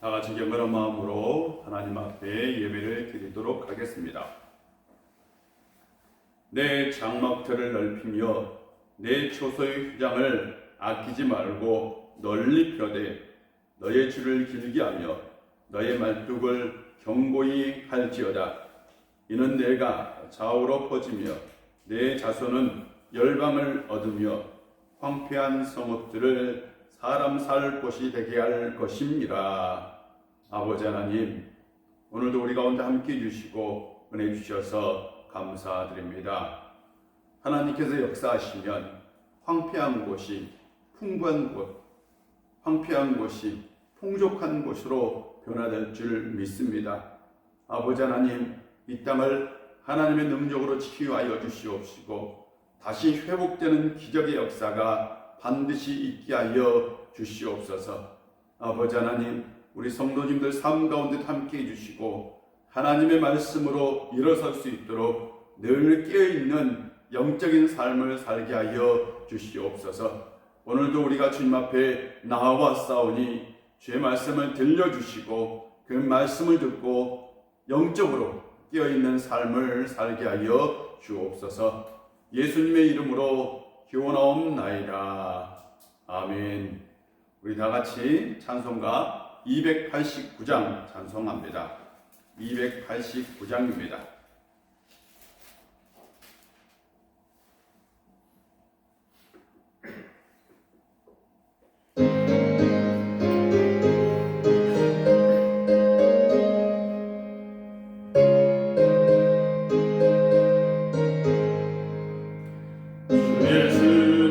다 같이 경건한 마음으로 하나님 앞에 예배를 드리도록 하겠습니다. 내 장막터를 넓히며 내 초소의 휘장을 아끼지 말고 널리 펴되 너의 줄을 길게 하며 너의 말뚝을 견고히 할지어다. 이는 내가 좌우로 퍼지며 내 자손은 열방을 얻으며 황폐한 성읍들을 사람 살 곳이 되게 할 것입니다. 아버지 하나님, 오늘도 우리 가운데 함께 해주시고 은혜 주셔서 감사드립니다. 하나님께서 역사하시면 황폐한 곳이 풍부한 곳, 황폐한 곳이 풍족한 곳으로 변화될 줄 믿습니다. 아버지 하나님, 이 땅을 하나님의 능력으로 치유하여 주시옵시고 다시 회복되는 기적의 역사가 반드시 있게 하여 주시옵소서. 아버지 하나님, 우리 성도님들 삶 가운데 함께 해주시고 하나님의 말씀으로 일어설 수 있도록 늘 깨어있는 영적인 삶을 살게 하여 주시옵소서. 오늘도 우리가 주님 앞에 나와싸우니 주의 말씀을 들려주시고 그 말씀을 듣고 영적으로 깨어있는 삶을 살게 하여 주옵소서. 예수님의 이름으로 기원하옵나이다. 아멘. 우리 다같이 찬송가 289장 찬송합니다. 289장입니다. 예수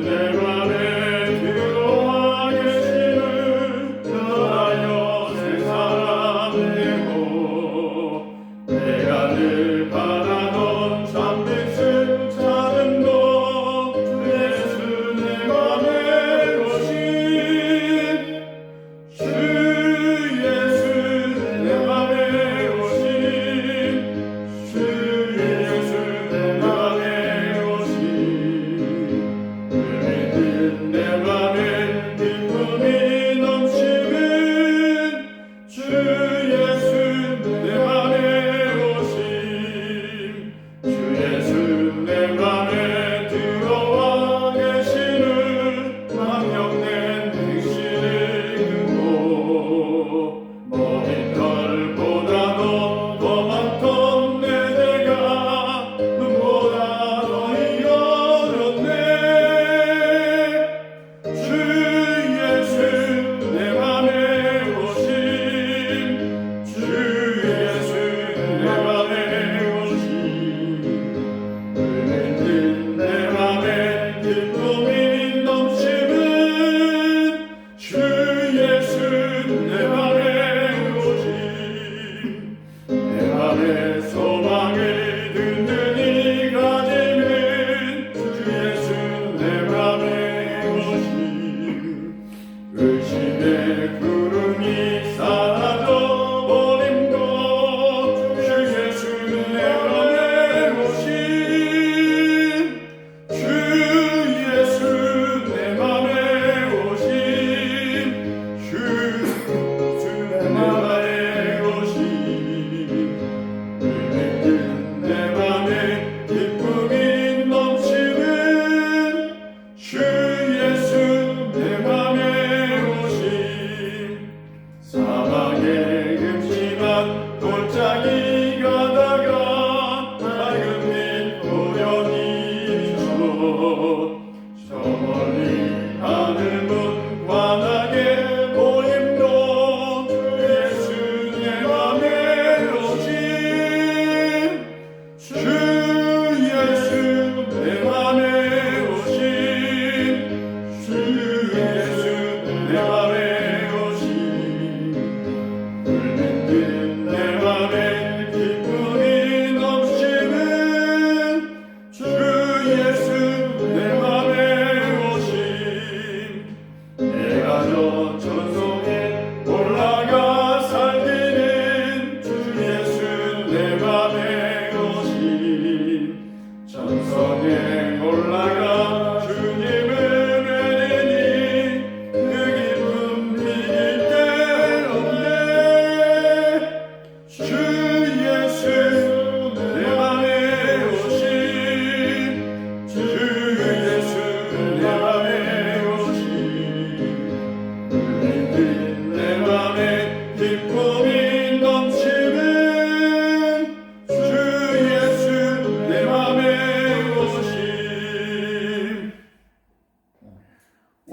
내 맘에 들어와 계시는 변하여 새 사람 되고 내가 늘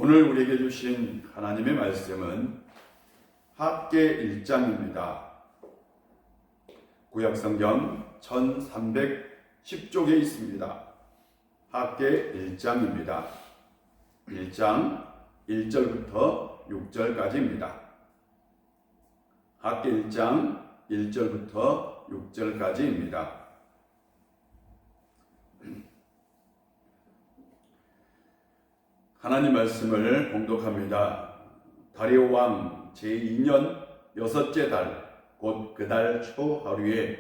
오늘 우리에게 주신 하나님의 말씀은 학개 1장입니다. 구약성경 1310쪽에 있습니다. 학개 1장입니다. 1장 1절부터 6절까지입니다. 학개 1장 1절부터 6절까지입니다. 하나님 말씀을 봉독합니다. 다리오 왕 제2년 6째 달 곧 그 달 초하루에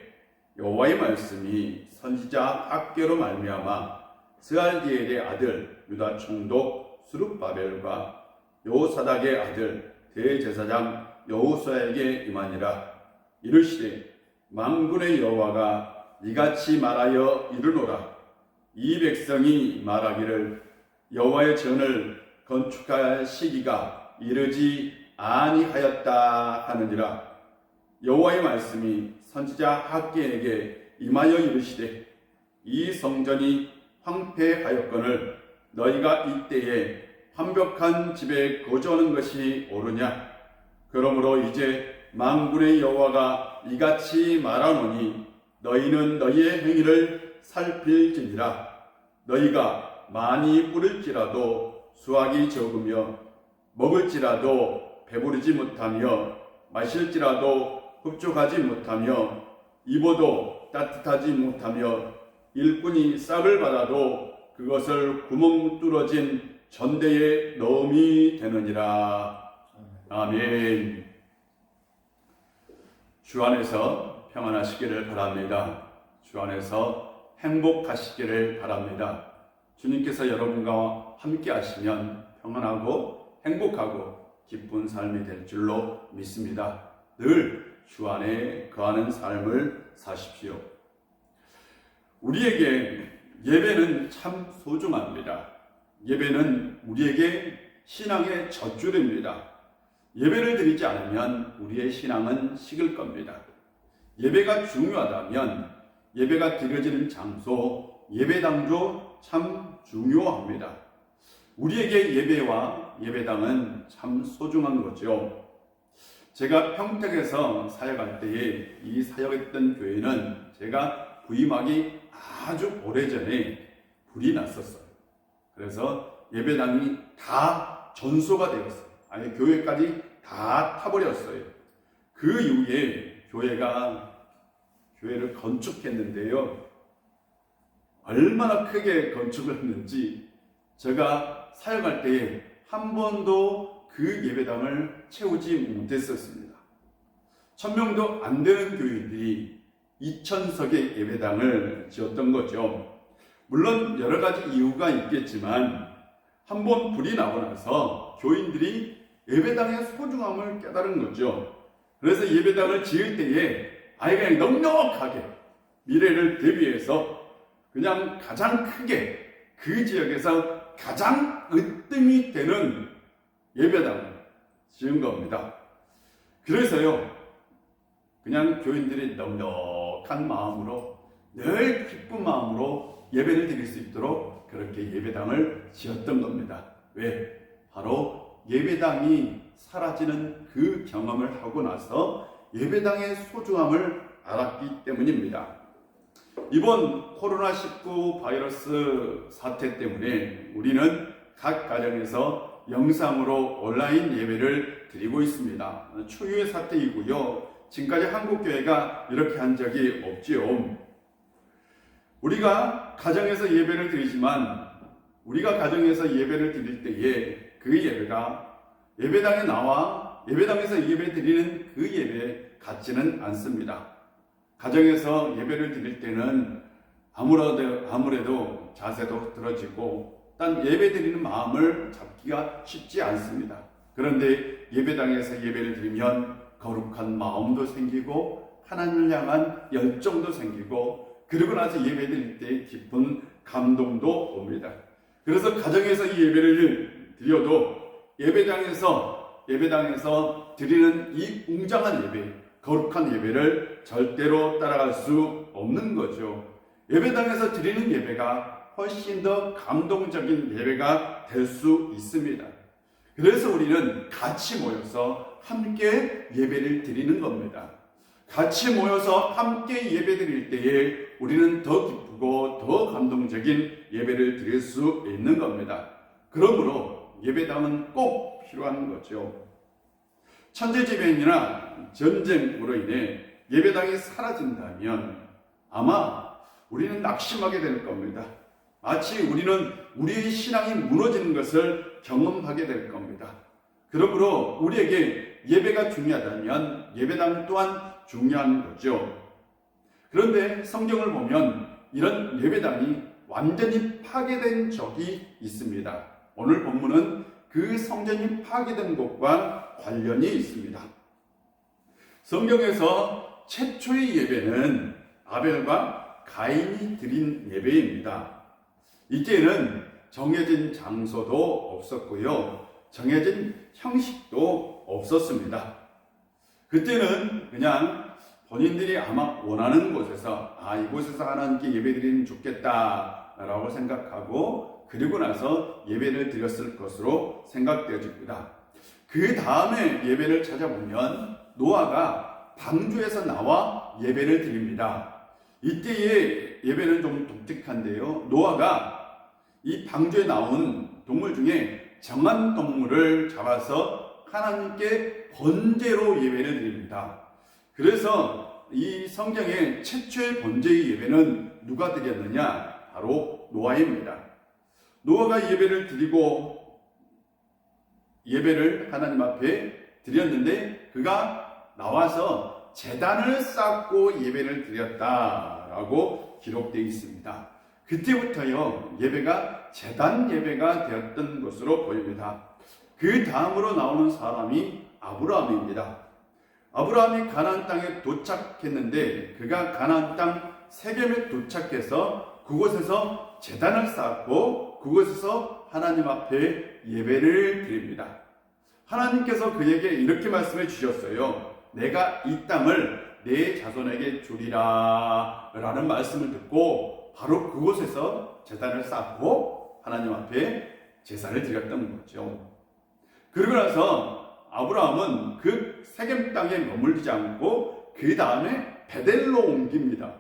여호와의 말씀이 선지자 학개로 말미암아 스알디엘의 아들 유다 총독 스룹바벨과 여호사닥의 아들 대제사장 여호수아에게 임하니라. 이르시되 만군의 여호와가 이같이 말하여 이르노라. 이 백성이 말하기를 여호와의 전을 건축할 시기가 이르지 아니하였다 하느니라. 여호와의 말씀이 선지자 학개에게 임하여 이르시되 이 성전이 황폐하였거늘 너희가 이때에 완벽한 집에 거주하는 것이 옳으냐? 그러므로 이제 만군의 여호와가 이같이 말하노니 너희는 너희의 행위를 살필지니라. 너희가 많이 뿌릴지라도 수확이 적으며 먹을지라도 배부르지 못하며 마실지라도 흡족하지 못하며 입어도 따뜻하지 못하며 일꾼이 싹을 받아도 그것을 구멍 뚫어진 전대에 넣음이 되느니라. 아멘. 주 안에서 평안하시기를 바랍니다. 주 안에서 행복하시기를 바랍니다. 주님께서 여러분과 함께 하시면 평안하고 행복하고 기쁜 삶이 될 줄로 믿습니다. 늘 주 안에 거하는 삶을 사십시오. 우리에게 예배는 참 소중합니다. 예배는 우리에게 신앙의 젖줄입니다. 예배를 드리지 않으면 우리의 신앙은 식을 겁니다. 예배가 중요하다면 예배가 드려지는 장소, 예배당도 참 중요합니다. 우리에게 예배와 예배당은 참 소중한 거죠. 제가 평택에서 사역할 때에 이 사역했던 교회는 제가 부임하기 아주 오래전에 불이 났었어요. 그래서 예배당이 다 전소가 되었어요. 아니 교회까지 다 타버렸어요. 그 이후에 교회를 건축했는데요. 얼마나 크게 건축을 했는지 제가 사역할 때에 한 번도 그 예배당을 채우지 못했었습니다. 1000명도 안 되는 교인들이 2000석의 예배당을 지었던 거죠. 물론 여러 가지 이유가 있겠지만 한 번 불이 나고 나서 교인들이 예배당의 소중함을 깨달은 거죠. 그래서 예배당을 지을 때에 아예 그냥 넉넉하게 미래를 대비해서 그냥 가장 크게 그 지역에서 가장 으뜸이 되는 예배당을 지은 겁니다. 그래서요, 그냥 교인들이 넉넉한 마음으로 늘 기쁜 마음으로 예배를 드릴 수 있도록 그렇게 예배당을 지었던 겁니다. 왜? 바로 예배당이 사라지는 그 경험을 하고 나서 예배당의 소중함을 알았기 때문입니다. 이번 코로나19 바이러스 사태 때문에 우리는 각 가정에서 영상으로 온라인 예배를 드리고 있습니다. 초유의 사태이고요. 지금까지 한국교회가 이렇게 한 적이 없지요. 우리가 가정에서 예배를 드리지만 우리가 가정에서 예배를 드릴 때에 그 예배가 예배당에 나와 예배당에서 예배 드리는 그 예배 같지는 않습니다. 가정에서 예배를 드릴 때는 아무래도 자세도 흐트러지고 단 예배 드리는 마음을 잡기가 쉽지 않습니다. 그런데 예배당에서 예배를 드리면 거룩한 마음도 생기고 하나님을 향한 열정도 생기고 그러고 나서 예배 드릴 때 깊은 감동도 옵니다. 그래서 가정에서 이 예배를 드려도 예배당에서 드리는 이 웅장한 예배, 거룩한 예배를 절대로 따라갈 수 없는 거죠. 예배당에서 드리는 예배가 훨씬 더 감동적인 예배가 될 수 있습니다. 그래서 우리는 같이 모여서 함께 예배를 드리는 겁니다. 같이 모여서 함께 예배 드릴 때에 우리는 더 기쁘고 더 감동적인 예배를 드릴 수 있는 겁니다. 그러므로 예배당은 꼭 필요한 거죠. 천재지변이나 전쟁으로 인해 예배당이 사라진다면 아마 우리는 낙심하게 될 겁니다. 마치 우리는 우리의 신앙이 무너지는 것을 경험하게 될 겁니다. 그러므로 우리에게 예배가 중요하다면 예배당 또한 중요한 거죠. 그런데 성경을 보면 이런 예배당이 완전히 파괴된 적이 있습니다. 오늘 본문은 그 성전이 파괴된 것과 관련이 있습니다. 성경에서 최초의 예배는 아벨과 가인이 드린 예배입니다. 이때는 정해진 장소도 없었고요. 정해진 형식도 없었습니다. 그때는 그냥 본인들이 아마 원하는 곳에서 이곳에서 하나님께 예배드리면 좋겠다라고 생각하고 그리고 나서 예배를 드렸을 것으로 생각되어집니다. 그 다음에 예배를 찾아보면 노아가 방주에서 나와 예배를 드립니다. 이때의 예배는 좀 독특한데요. 노아가 이 방주에 나온 동물 중에 정한 동물을 잡아서 하나님께 번제로 예배를 드립니다. 그래서 이 성경의 최초의 번제의 예배는 누가 드렸느냐? 바로 노아입니다. 노아가 예배를 드리고 예배를 하나님 앞에 드렸는데 그가 나와서 제단을 쌓고 예배를 드렸다라고 기록되어 있습니다. 그때부터요 예배가 제단 예배가 되었던 것으로 보입니다. 그 다음으로 나오는 사람이 아브라함입니다. 아브라함이 가나안 땅에 도착했는데 그가 가나안 땅 세겜에 도착해서 그곳에서 제단을 쌓고 그곳에서 하나님 앞에 예배를 드립니다. 하나님께서 그에게 이렇게 말씀해 주셨어요. 내가 이 땅을 내 자손에게 주리라 라는 말씀을 듣고 바로 그곳에서 제단을 쌓고 하나님 앞에 제사를 드렸던 거죠. 그러고 나서 아브라함은 그 세겜 땅에 머물지 않고 그 다음에 베델로 옮깁니다.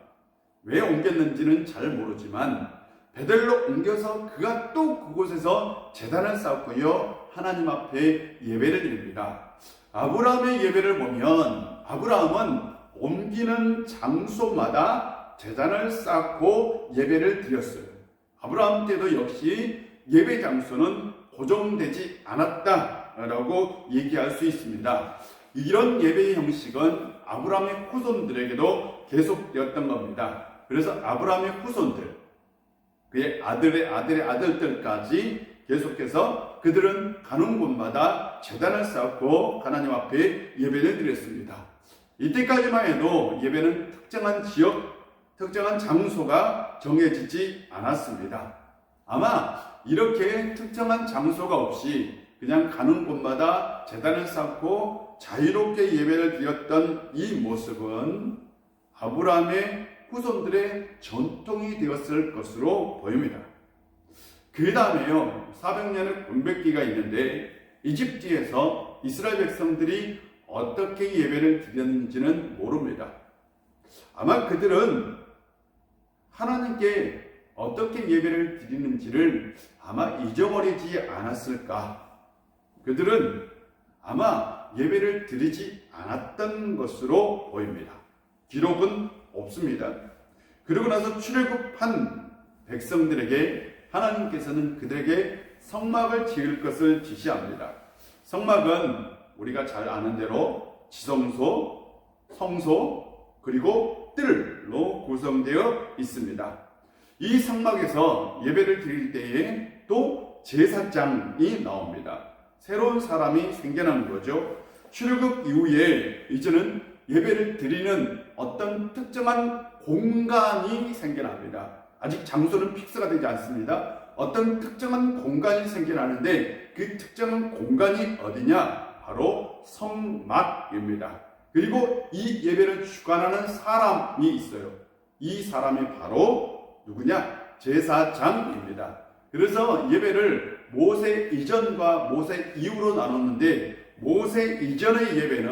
왜 옮겼는지는 잘 모르지만 베델로 옮겨서 그가 또 그곳에서 제단을 쌓고요 하나님 앞에 예배를 드립니다. 아브라함의 예배를 보면 아브라함은 옮기는 장소마다 제단을 쌓고 예배를 드렸어요. 아브라함 때도 역시 예배 장소는 고정되지 않았다라고 얘기할 수 있습니다. 이런 예배의 형식은 아브라함의 후손들에게도 계속되었던 겁니다. 그래서 아브라함의 후손들, 그의 아들의 아들들까지 계속해서 그들은 가는 곳마다 제단을 쌓고 하나님 앞에 예배를 드렸습니다. 이때까지만 해도 예배는 특정한 지역, 특정한 장소가 정해지지 않았습니다. 아마 이렇게 특정한 장소가 없이 그냥 가는 곳마다 제단을 쌓고 자유롭게 예배를 드렸던 이 모습은 아브라함의 후손들의 전통이 되었을 것으로 보입니다. 그 다음에요 400년의 공백기가 있는데 이집트에서 이스라엘 백성들이 어떻게 예배를 드렸는지는 모릅니다. 아마 그들은 하나님께 어떻게 예배를 드리는지를 아마 잊어버리지 않았을까. 그들은 아마 예배를 드리지 않았던 것으로 보입니다. 기록은 없습니다. 그러고 나서 출애굽한 백성들에게 하나님께서는 그들에게 성막을 지을 것을 지시합니다. 성막은 우리가 잘 아는 대로 지성소, 성소, 그리고 뜰로 구성되어 있습니다. 이 성막에서 예배를 드릴 때에 또 제사장이 나옵니다. 새로운 사람이 생겨나는 거죠. 출애굽 이후에 이제는 예배를 드리는 어떤 특정한 공간이 생겨납니다. 아직 장소는 픽스가 되지 않습니다. 어떤 특정한 공간이 생겨나는데 그 특정한 공간이 어디냐? 바로 성막입니다. 그리고 이 예배를 주관하는 사람이 있어요. 이 사람이 바로 누구냐? 제사장입니다. 그래서 예배를 모세 이전과 모세 이후로 나눴는데, 모세 이전의 예배는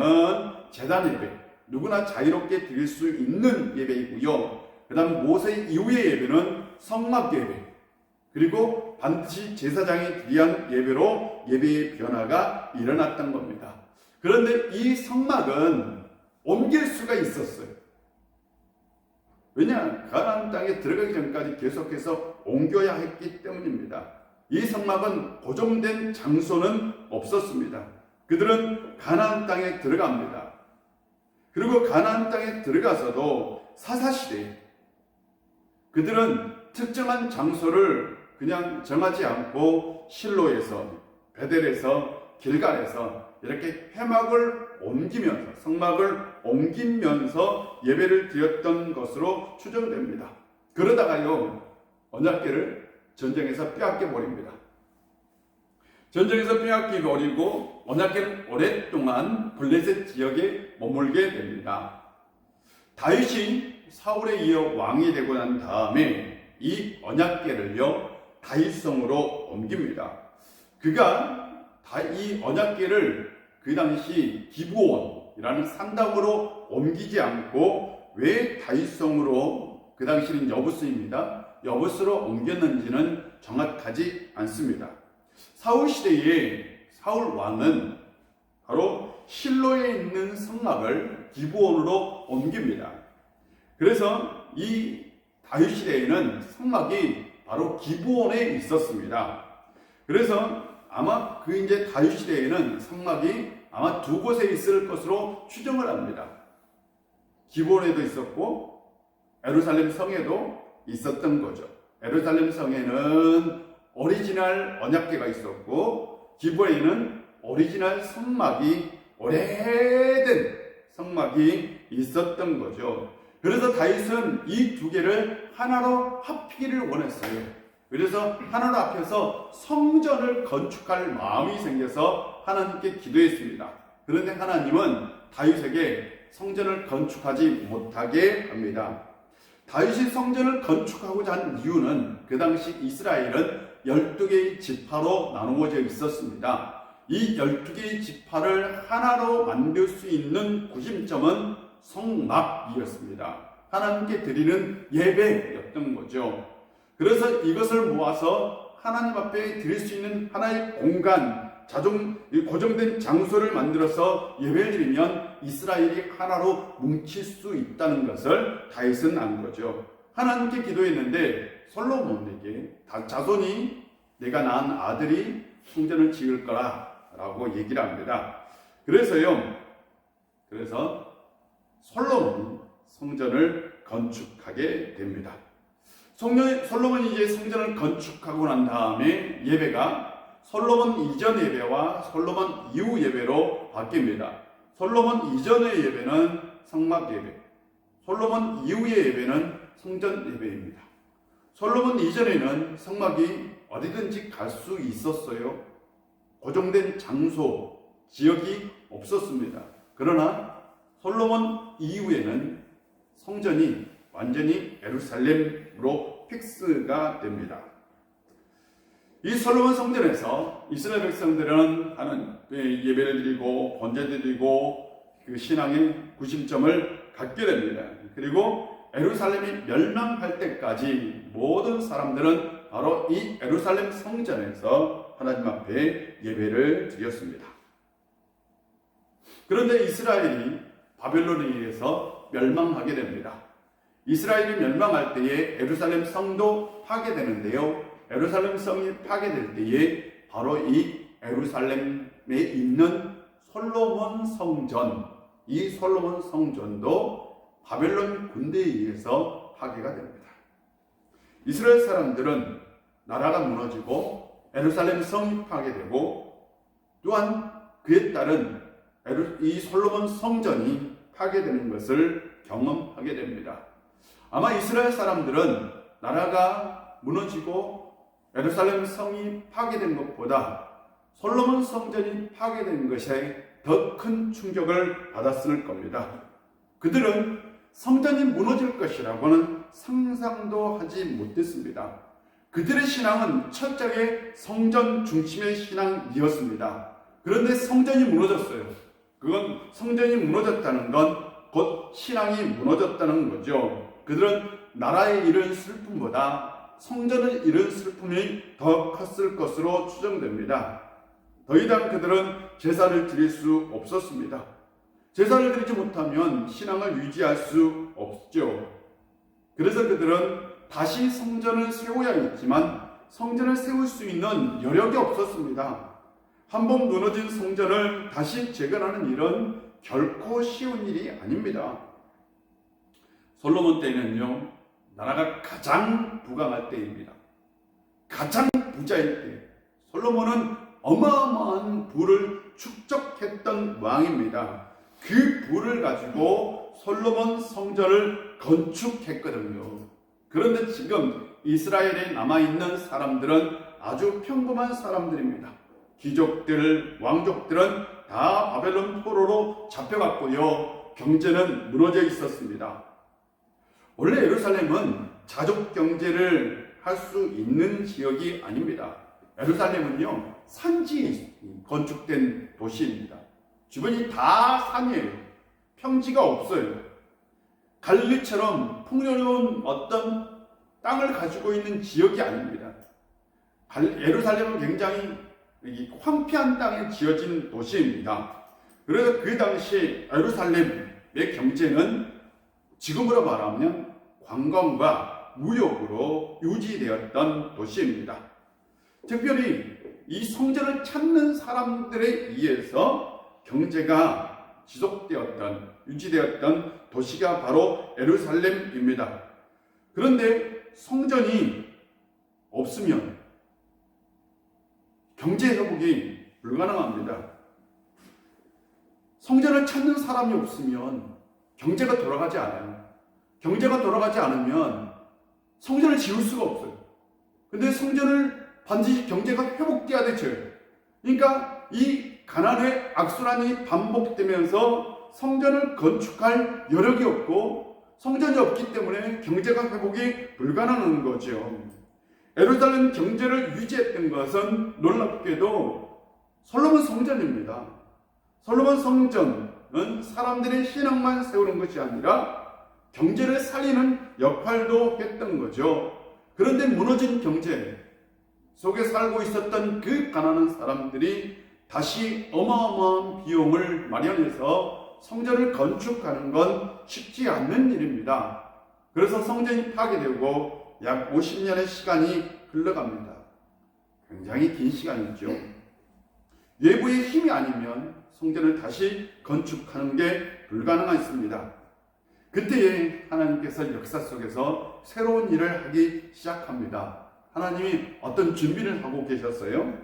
제단 예배, 누구나 자유롭게 드릴 수 있는 예배이고요. 그 다음 모세 이후의 예배는 성막 예배, 그리고 반드시 제사장이 드려야 예배로 예배의 변화가 일어났던 겁니다. 그런데 이 성막은 옮길 수가 있었어요. 왜냐? 가나안 땅에 들어가기 전까지 계속해서 옮겨야 했기 때문입니다. 이 성막은 고정된 장소는 없었습니다. 그들은 가나안 땅에 들어갑니다. 그리고 가나안 땅에 들어가서도 사사시대에 그들은 특정한 장소를 그냥 정하지 않고 실로에서, 베델에서, 길갈에서 이렇게 회막을 옮기면서, 성막을 옮기면서 예배를 드렸던 것으로 추정됩니다. 그러다가요, 언약궤를 전쟁에서 빼앗겨 버립니다. 전쟁에서 빼앗겨 버리고 언약궤는 오랫동안 블레셋 지역에 머물게 됩니다. 다윗이 사울에 이어 왕이 되고 난 다음에 이 언약궤를요, 다윗성으로 옮깁니다. 그가 이 언약궤를 그 당시 기브온이라는 산당으로 옮기지 않고 왜 다윗성으로, 그 당시는 여부스입니다, 여부스로 옮겼는지는 정확하지 않습니다. 사울 시대에 사울 왕은 바로 실로에 있는 성막을 기브온으로 옮깁니다. 그래서 이 다윗 시대에는 성막이 바로 기브온에 있었습니다. 그래서 아마 그 이제 다윗 시대에는 성막이 아마 두 곳에 있을 것으로 추정을 합니다. 기브온에도 있었고 예루살렘 성에도 있었던 거죠. 예루살렘 성에는 오리지널 언약궤가 있었고 기브온에는 오리지널 성막이, 오래된 성막이 있었던 거죠. 그래서 다윗은 이 두 개를 하나로 합히기를 원했어요. 그래서 하나로 합해서 성전을 건축할 마음이 생겨서 하나님께 기도했습니다. 그런데 하나님은 다윗에게 성전을 건축하지 못하게 합니다. 다윗이 성전을 건축하고자 한 이유는 그 당시 이스라엘은 12개의 지파로 나누어져 있었습니다. 이 12개의 지파를 하나로 만들 수 있는 구심점은 성막이었습니다. 하나님께 드리는 예배였던 거죠. 그래서 이것을 모아서 하나님 앞에 드릴 수 있는 하나의 공간, 고정된 장소를 만들어서 예배를 드리면 이스라엘이 하나로 뭉칠 수 있다는 것을 다윗은 안 거죠. 하나님께 기도했는데 솔로몬에게 자손이, 내가 낳은 아들이 성전을 지을 거라 라고 얘기를 합니다. 그래서 솔로몬이 성전을 건축하게 됩니다. 솔로몬이 이제 성전을 건축하고 난 다음에 예배가 솔로몬 이전 예배와 솔로몬 이후 예배로 바뀝니다. 솔로몬 이전의 예배는 성막 예배, 솔로몬 이후의 예배는 성전 예배입니다. 솔로몬 이전에는 성막이 어디든지 갈 수 있었어요. 고정된 장소, 지역이 없었습니다. 그러나 솔로몬 이후에는 성전이 완전히 예루살렘으로 픽스가 됩니다. 이 솔로몬 성전에서 이스라엘 백성들은 하는 예배를 드리고 번제를 드리고 그 신앙의 구심점을 갖게 됩니다. 그리고 예루살렘이 멸망할 때까지 모든 사람들은 바로 이 예루살렘 성전에서 하나님 앞에 예배를 드렸습니다. 그런데 이스라엘이 바벨론에 의해서 멸망하게 됩니다. 이스라엘이 멸망할 때에 예루살렘 성도 파괴되는데요. 예루살렘 성이 파괴될 때에 바로 이 예루살렘에 있는 솔로몬 성전, 이 솔로몬 성전도 바벨론 군대에 의해서 파괴가 됩니다. 이스라엘 사람들은 나라가 무너지고 예루살렘 성이 파괴되고 또한 그에 따른 이 솔로몬 성전이 파괴되는 것을 경험하게 됩니다. 아마 이스라엘 사람들은 나라가 무너지고 예루살렘 성이 파괴된 것보다 솔로몬 성전이 파괴된 것에 더 큰 충격을 받았을 겁니다. 그들은 성전이 무너질 것이라고는 상상도 하지 못했습니다. 그들의 신앙은 철저하게 성전 중심의 신앙이었습니다. 그런데 성전이 무너졌어요. 그건 성전이 무너졌다는 건 곧 신앙이 무너졌다는 거죠. 그들은 나라에 이른 슬픔보다 성전을 잃은 슬픔이 더 컸을 것으로 추정됩니다. 더 이상 그들은 제사를 드릴 수 없었습니다. 제사를 드리지 못하면 신앙을 유지할 수 없죠. 그래서 그들은 다시 성전을 세워야 했지만 성전을 세울 수 있는 여력이 없었습니다. 한번 무너진 성전을 다시 재건하는 일은 결코 쉬운 일이 아닙니다. 솔로몬 때는요, 나라가 가장 부강할 때입니다. 가장 부자일 때. 솔로몬은 어마어마한 부를 축적했던 왕입니다. 그 부를 가지고 솔로몬 성전을 건축했거든요. 그런데 지금 이스라엘에 남아있는 사람들은 아주 평범한 사람들입니다. 귀족들, 왕족들은 다 바벨론 포로로 잡혀갔고요. 경제는 무너져 있었습니다. 원래 예루살렘은 자족 경제를 할 수 있는 지역이 아닙니다. 예루살렘은요, 산지에 건축된 도시입니다. 주변이 다 산이에요. 평지가 없어요. 갈릴리처럼 풍요로운 어떤 땅을 가지고 있는 지역이 아닙니다. 예루살렘은 굉장히 황폐한 땅에 지어진 도시입니다. 그래서 그 당시 예루살렘의 경제는 지금으로 말하면 관광과 무역으로 유지되었던 도시입니다. 특별히 이 성전을 찾는 사람들에 의해서 경제가 유지되었던 도시가 바로 예루살렘입니다. 그런데 성전이 없으면 경제 회복이 불가능합니다. 성전을 찾는 사람이 없으면 경제가 돌아가지 않아요. 경제가 돌아가지 않으면 성전을 지을 수가 없어요. 근데 성전을 반드시 경제가 회복돼야 되죠. 그러니까 이 가난의 악순환이 반복되면서 성전을 건축할 여력이 없고 성전이 없기 때문에 경제가 회복이 불가능한 거죠. 예루살렘 경제를 유지했던 것은 놀랍게도 솔로몬 성전입니다. 솔로몬 성전은 사람들의 신앙만 세우는 것이 아니라 경제를 살리는 역할도 했던 거죠. 그런데 무너진 경제 속에 살고 있었던 그 가난한 사람들이 다시 어마어마한 비용을 마련해서 성전을 건축하는 건 쉽지 않는 일입니다. 그래서 성전이 파괴되고 약 50년의 시간이 흘러갑니다. 굉장히 긴 시간이죠. 외부의 힘이 아니면 성전을 다시 건축하는 게 불가능했습니다. 그때에 하나님께서 역사 속에서 새로운 일을 하기 시작합니다. 하나님이 어떤 준비를 하고 계셨어요?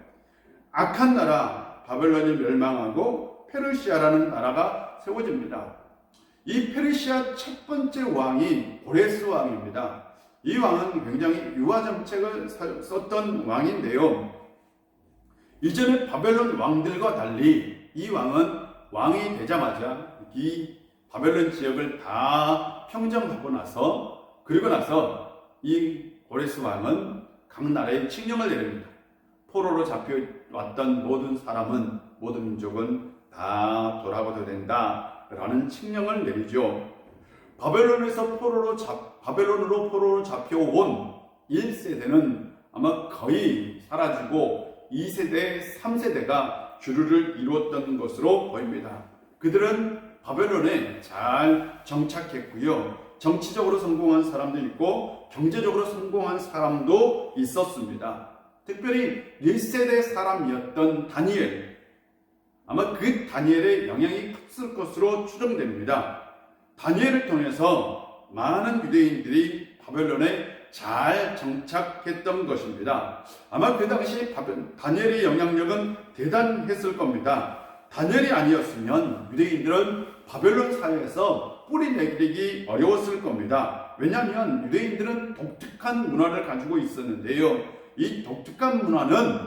악한 나라 바벨론이 멸망하고 페르시아라는 나라가 세워집니다. 이 페르시아 첫 번째 왕이 고레스 왕입니다. 이 왕은 굉장히 유화 정책을 썼던 왕인데요. 이전에 바벨론 왕들과 달리 이 왕은 왕이 되자마자 이 바벨론 지역을 다 평정하고 나서 이 고레스 왕은 각 나라에 칙령을 내립니다. 포로로 잡혀왔던 모든 민족은 다 돌아가도 된다라는 칙령을 내리죠. 바벨론으로 포로로 잡혀온 1세대는 아마 거의 사라지고 2세대, 3세대가 주류를 이루었던 것으로 보입니다. 그들은 바벨론에 잘 정착했고요. 정치적으로 성공한 사람도 있고 경제적으로 성공한 사람도 있었습니다. 특별히 1세대 사람이었던 다니엘, 아마 그 다니엘의 영향이 컸을 것으로 추정됩니다. 다니엘을 통해서 많은 유대인들이 바벨론에 잘 정착했던 것입니다. 아마 그 당시 다니엘의 영향력은 대단했을 겁니다. 다니엘이 아니었으면 유대인들은 바벨론 사회에서 뿌리 내리기 어려웠을 겁니다. 왜냐하면 유대인들은 독특한 문화를 가지고 있었는데요. 이 독특한 문화는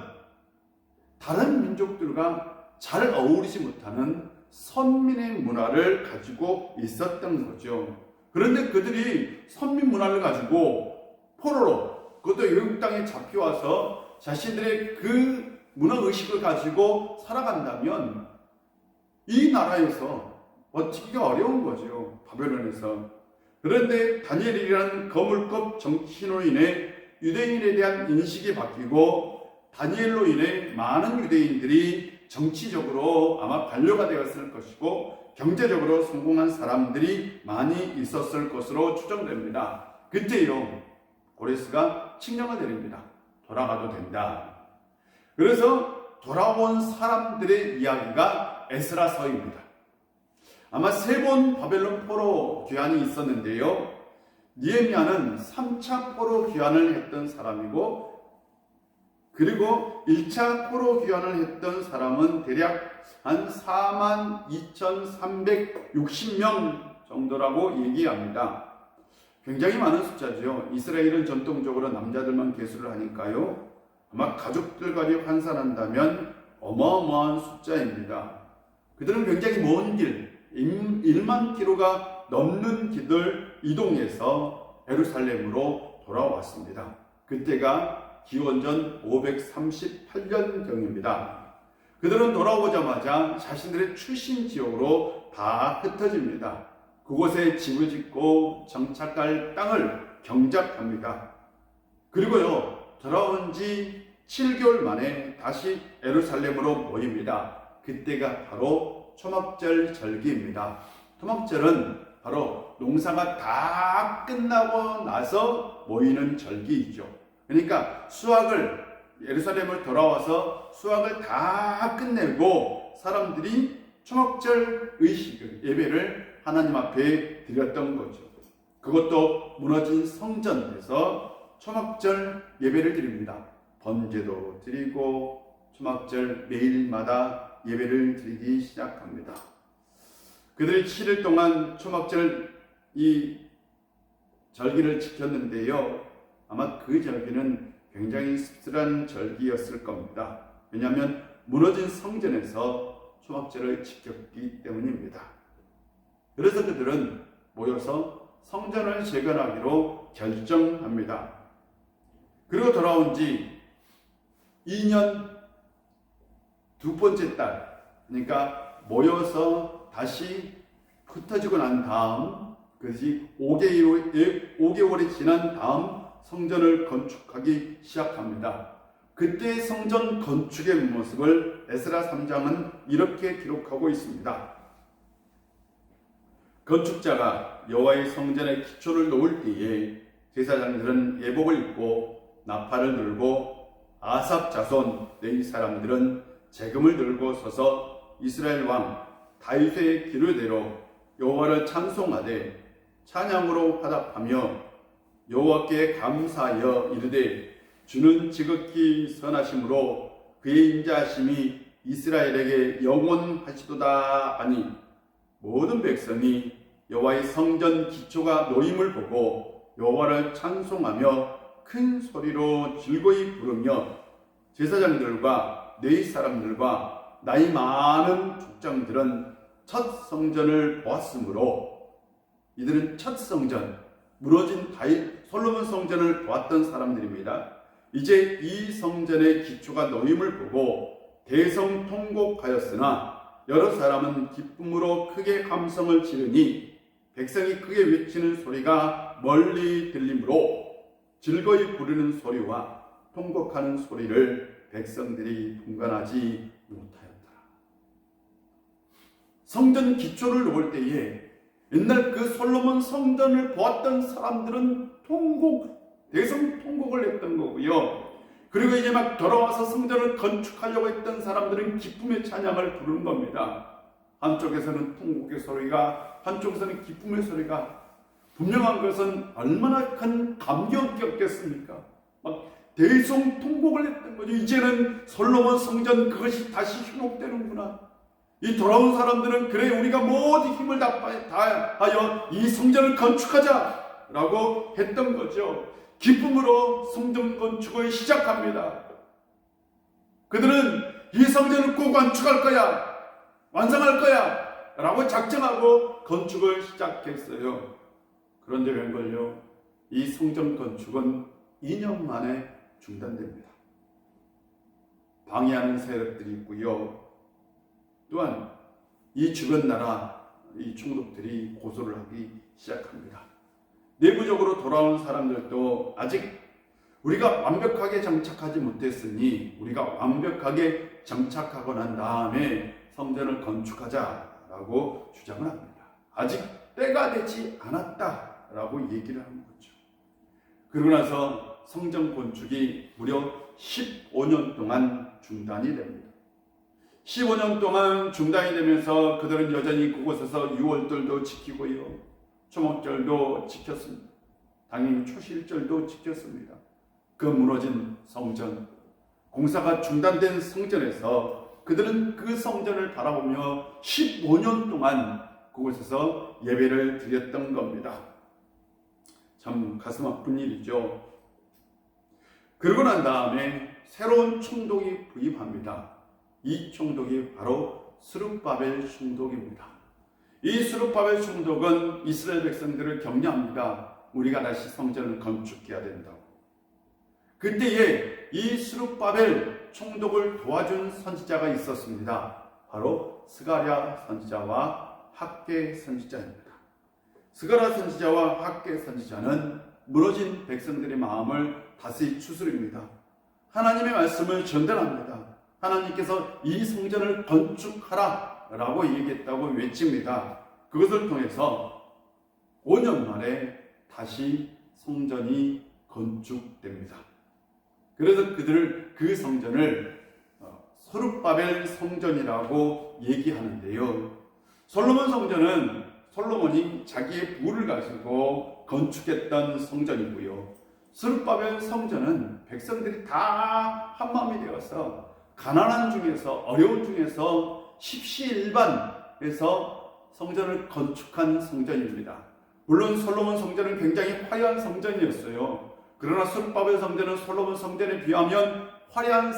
다른 민족들과 잘 어울리지 못하는 선민의 문화를 가지고 있었던 거죠. 그런데 그들이 선민 문화를 가지고 포로로 그것도 외국 땅에 잡혀와서 자신들의 그 문화의식을 가지고 살아간다면 이 나라에서 버티기가 어려운 거죠. 바벨론에서. 그런데 다니엘이라는 거물급 정치인으로 인해 유대인에 대한 인식이 바뀌고 다니엘로 인해 많은 유대인들이 정치적으로 아마 반려가 되었을 것이고 경제적으로 성공한 사람들이 많이 있었을 것으로 추정됩니다. 그때요 고레스가 칙령을 내립니다. 돌아가도 된다. 그래서 돌아온 사람들의 이야기가 에스라서입니다. 아마 3번 바벨론 포로 귀환이 있었는데요. 느헤미야는 3차 포로 귀환을 했던 사람이고, 그리고 1차 포로 귀환을 했던 사람은 대략 한 42,360명 정도라고 얘기합니다. 굉장히 많은 숫자죠. 이스라엘은 전통적으로 남자들만 계수를 하니까요. 아마 가족들까지 환산한다면 어마어마한 숫자입니다. 그들은 굉장히 먼 길, 1만 킬로가 넘는 길을 이동해서 예루살렘으로 돌아왔습니다. 그때가 기원전 538년경입니다. 그들은 돌아오자마자 자신들의 출신 지역으로 다 흩어집니다. 그곳에 집을 짓고 정착할 땅을 경작합니다. 그리고요, 돌아온 지 7개월 만에 다시 예루살렘으로 모입니다. 그때가 바로 초막절 절기입니다. 초막절은 바로 농사가 다 끝나고 나서 모이는 절기이죠. 그러니까 수확을 예루살렘을 돌아와서 수확을 다 끝내고 사람들이 초막절 의식을 예배를 하나님 앞에 드렸던 거죠. 그것도 무너진 성전에서 초막절 예배를 드립니다. 번제도 드리고 초막절 매일마다 예배를 드리기 시작합니다. 그들이 7일 동안 초막절 이 절기를 지켰는데요. 아마 그 절기는 굉장히 씁쓸한 절기였을 겁니다. 왜냐하면 무너진 성전에서 초막절을 지켰기 때문입니다. 그래서 그들은 모여서 성전을 재건하기로 결정합니다. 그리고 돌아온 지 2년 두 번째 달, 그러니까 모여서 다시 흩어지고 난 다음, 그것이 5개월이 지난 다음 성전을 건축하기 시작합니다. 그때 성전 건축의 모습을 에스라 3장은 이렇게 기록하고 있습니다. 건축자가 여호와의 성전의 기초를 놓을 때에 제사장들은 예복을 입고 나팔을 들고 아삽 자손 레위 사람들은 재금을 들고 서서 이스라엘 왕 다윗의 기르대로 여호와를 찬송하되 찬양으로 화답하며 여호와께 감사하여 이르되 주는 지극히 선하심으로 그의 인자하심이 이스라엘에게 영원하시도다 하니 모든 백성이 여호와의 성전 기초가 놓임을 보고 여호와를 찬송하며 큰 소리로 즐거이 부르며 제사장들과 레위 사람들과 나이 많은 족장들은 첫 성전을 보았으므로, 이들은 첫 성전, 무너진 솔로몬 성전을 보았던 사람들입니다. 이제 이 성전의 기초가 놓임을 보고 대성통곡하였으나 여러 사람은 기쁨으로 크게 함성을 지르니 백성이 크게 외치는 소리가 멀리 들리므로 즐거이 부르는 소리와 통곡하는 소리를 백성들이 분간하지 못하였더라. 성전 기초를 놓을 때에 옛날 그 솔로몬 성전을 보았던 사람들은 대성통곡을 했던 거고요. 그리고 이제 막 돌아와서 성전을 건축하려고 했던 사람들은 기쁨의 찬양을 부르는 겁니다. 한쪽에서는 통곡의 소리가, 한쪽에서는 기쁨의 소리가. 분명한 것은 얼마나 큰 감격이었겠습니까? 막 대성통곡을 했던 거죠. 이제는 솔로몬 성전 그것이 다시 회복되는구나. 이 돌아온 사람들은 그래 우리가 모두 힘을 다하여 이 성전을 건축하자 라고 했던 거죠. 기쁨으로 성전 건축을 시작합니다. 그들은 이 성전을 꼭 건축할 거야, 완성할 거야 라고 작정하고 건축을 시작했어요. 그런데 웬걸요, 이 성전 건축은 2년 만에 중단됩니다. 방해하는 세력들이 있고요. 또한 이 주변 나라 이 총독들이 고소를 하기 시작합니다. 내부적으로 돌아온 사람들도 아직 우리가 완벽하게 정착하지 못했으니 우리가 완벽하게 정착하고 난 다음에 성전을 건축하자라고 주장을 합니다. 아직 때가 되지 않았다라고 얘기를 하는 거죠. 그러고 나서 성전 건축이 무려 15년 동안 중단이 됩니다. 15년 동안 중단이 되면서 그들은 여전히 그곳에서 유월절도 지키고요, 초목절도 지켰습니다. 당연히 초실절도 지켰습니다. 그 무너진 성전, 공사가 중단된 성전에서 그들은 그 성전을 바라보며 15년 동안 그곳에서 예배를 드렸던 겁니다. 참 가슴 아픈 일이죠. 그러고 난 다음에 새로운 총독이 부임합니다. 이 총독이 바로 스룹바벨 총독입니다. 이 스룹바벨 총독은 이스라엘 백성들을 격려합니다. 우리가 다시 성전을 건축해야 된다고. 그때에 이 스룹바벨 총독을 도와준 선지자가 있었습니다. 바로 스가랴 선지자와 학개 선지자입니다. 스가랴 선지자와 학개 선지자는 무너진 백성들의 마음을 다시 추스립니다. 하나님의 말씀을 전달합니다. 하나님께서 이 성전을 건축하라 라고 얘기했다고 외칩니다. 그것을 통해서 5년 만에 다시 성전이 건축됩니다. 그래서 그들을 그 성전을 스룹바벨 성전이라고 얘기하는데요. 솔로몬 성전은 솔로몬이 자기의 부를 가지고 건축했던 성전이고요. 스룹바벨 성전은 백성들이 다 한마음이 되어서 가난한 중에서 어려운 중에서 십시일반에서 성전을 건축한 성전입니다. 물론 솔로몬 성전은 굉장히 화려한 성전이었어요. 그러나 스룹바벨 성전은 솔로몬 성전에 비하면 화려한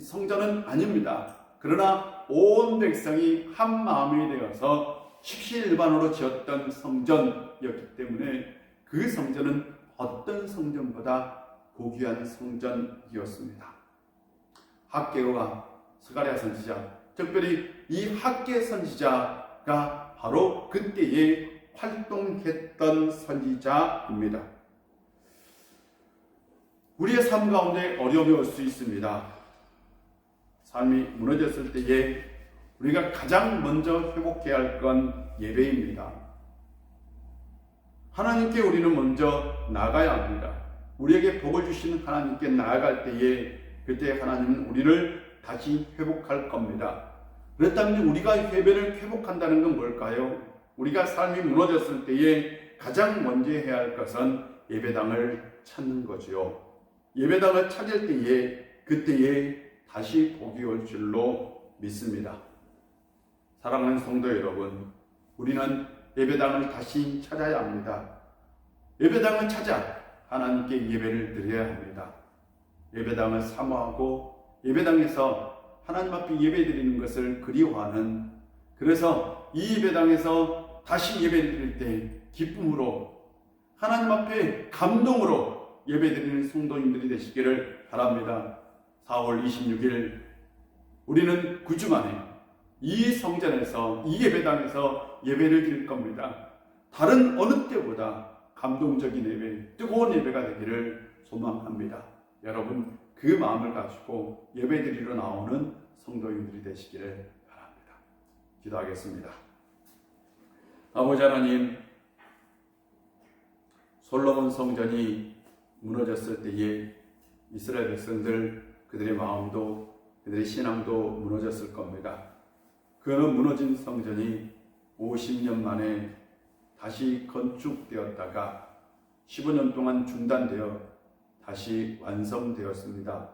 성전은 아닙니다. 그러나 온 백성이 한 마음이 되어서 십시일반으로 지었던 성전이었기 때문에 그 성전은 어떤 성전보다 고귀한 성전이었습니다. 학개와 스가랴 선지자, 특별히 이 학개 선지자가 바로 그때에 활동했던 선지자입니다. 우리의 삶 가운데 어려움이 올 수 있습니다. 삶이 무너졌을 때에 우리가 가장 먼저 회복해야 할 건 예배입니다. 하나님께 우리는 먼저 나아가야 합니다. 우리에게 복을 주시는 하나님께 나아갈 때에 그때 하나님은 우리를 다시 회복할 겁니다. 그렇다면 우리가 예배를 회복한다는 건 뭘까요? 우리가 삶이 무너졌을 때에 가장 먼저 해야 할 것은 예배당을 찾는 거지요. 예배당을 찾을 때에 그때에 다시 복이 올 줄로 믿습니다. 사랑하는 성도 여러분, 우리는 예배당을 다시 찾아야 합니다. 예배당을 찾아 하나님께 예배를 드려야 합니다. 예배당을 사모하고 예배당에서 하나님 앞에 예배 드리는 것을 그리워하는, 그래서 이 예배당에서 다시 예배 드릴 때 기쁨으로 하나님 앞에 감동으로 예배 드리는 성도님들이 되시기를 바랍니다. 4월 26일 우리는 9주 만에 이 성전에서 이 예배당에서 예배를 드릴 겁니다. 다른 어느 때보다 감동적인 예배, 뜨거운 예배가 되기를 소망합니다. 여러분 그 마음을 가지고 예배 드리러 나오는 성도님들이 되시기를 바랍니다. 기도하겠습니다. 아버지 하나님, 솔로몬 성전이 무너졌을 때에 이스라엘 백성들, 그들의 마음도 그들의 신앙도 무너졌을 겁니다. 그 무너진 성전이 50년 만에 다시 건축되었다가 15년 동안 중단되어 다시 완성되었습니다.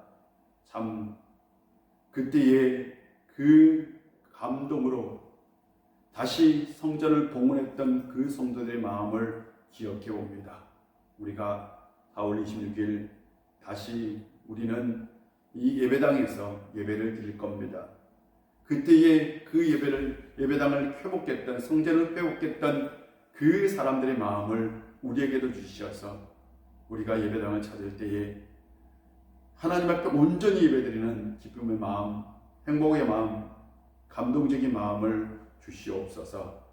참 그때의 그 감동으로 다시 성전을 봉헌했던 그 성도들의 마음을 기억해 봅니다. 우리가 4월 26일 다시 우리는 이 예배당에서 예배를 드릴 겁니다. 그때의 그 예배당을 회복했던, 성전을 회복했던 그 사람들의 마음을 우리에게도 주시어서 우리가 예배당을 찾을 때에 하나님 앞에 온전히 예배드리는 기쁨의 마음, 행복의 마음, 감동적인 마음을 주시옵소서.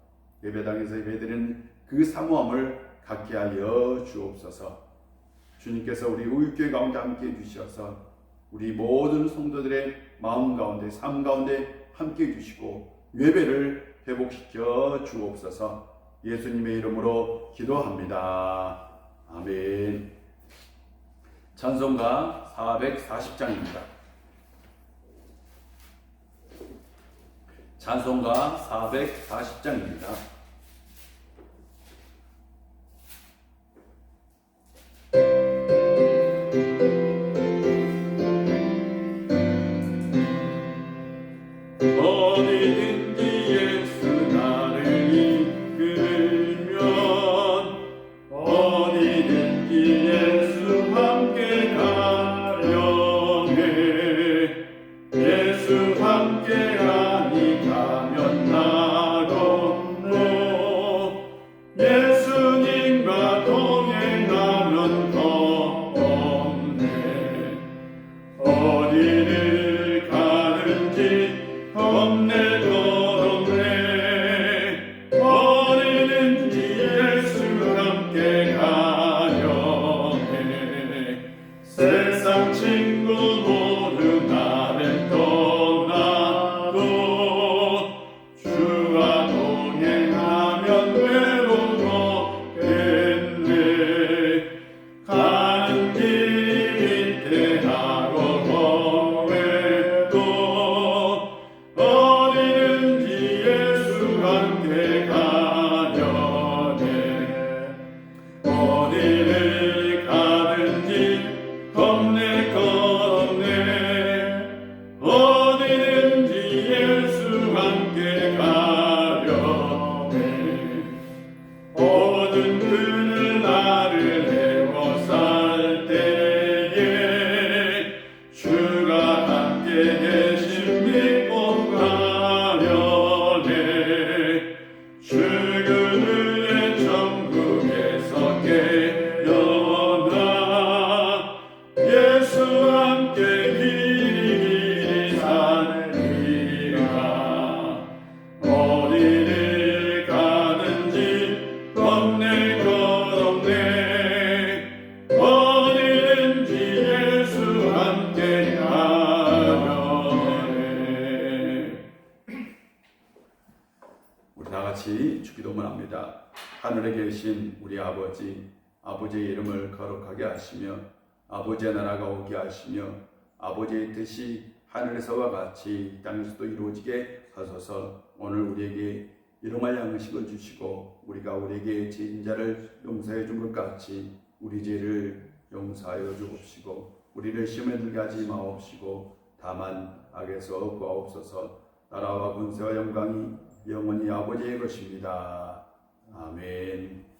예배당에서 예배드리는 그 사모함을 갖게 하여 주옵소서. 주님께서 우리 우유교회 가운데 함께 해주셔서 우리 모든 성도들의 마음 가운데, 삶 가운데 함께 해주시고 예배를 회복시켜 주옵소서. 예수님의 이름으로 기도합니다. 아멘. 찬송가 440장입니다. 찬송가 440장입니다. 어디든지 예수 나를 이끌면 어디든지 예수 함께 가려네 예수 함께 가니 가면 나도 예수님과 동행하면 겁없네 어디를 가든지 겁내 겁내 어디든지 예수 함께 가려네 세상 친구 모두 나를 떠나도 주와 동행하면 외로웠겠네 가는 길 위태하고 험해도 어디든지 예수 함께 가려네 어디를 가든지 겁내 어디든지 예수 함께 가려네 모든 그는 나를 애워쌀 때에 주가 함께 계신 믿고 가려네 주 그의 천국에서 깨어나 예수 함께 길이 살리라 어디를 가든지 겁내 어디든지 예수 함께 가려네 우리 다 같이 주기도문 합니다. 하늘에 계신 우리 아버지, 아버지의 이름을 거룩하게 하시며 아버지의 나라가 오게 하시며 아버지의 뜻이 하늘에서와 같이 땅에서도 이루어지게 하소서. 오늘 우리에게 일용할 양식을 주시고 우리가 우리에게 지은 자를 용서해 준 것 같이 우리 죄를 용서하여 주옵시고 우리를 시험에 들게 하지 마옵시고 다만 악에서 구하옵소서. 나라와 권세와 영광이 영원히 아버지의 것입니다. 아멘.